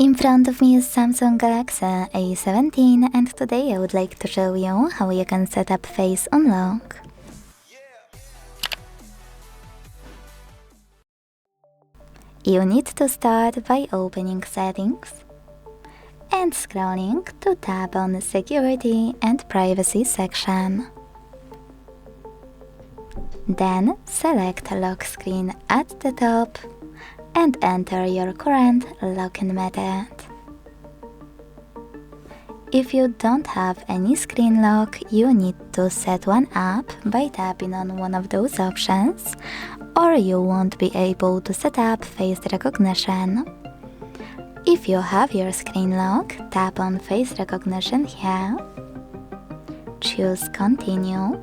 In front of me is Samsung Galaxy A17 and today I would like to show you how you can set up Face Unlock. You need to start by opening Settings and scrolling to tap on the Security and Privacy section. Then select Lock Screen at the top and enter your current login method. If you don't have any screen lock, you need to set one up by tapping on one of those options, or you won't be able to set up face recognition. If you have your screen lock, tap on face recognition here, choose Continue.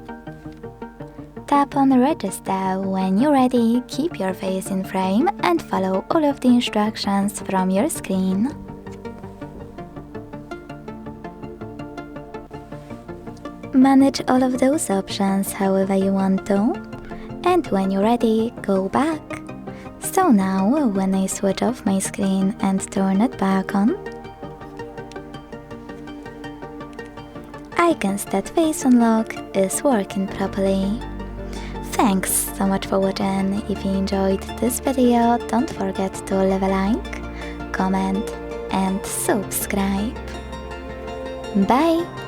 Tap on Register. When you're ready, keep your face in frame and follow all of the instructions from your screen. Manage all of those options however you want to, and when you're ready, go back. So now, when I switch off my screen and turn it back on, I can see that Face Unlock is working properly. Thanks so much for watching. If you enjoyed this video, don't forget to leave a like, comment and subscribe. Bye!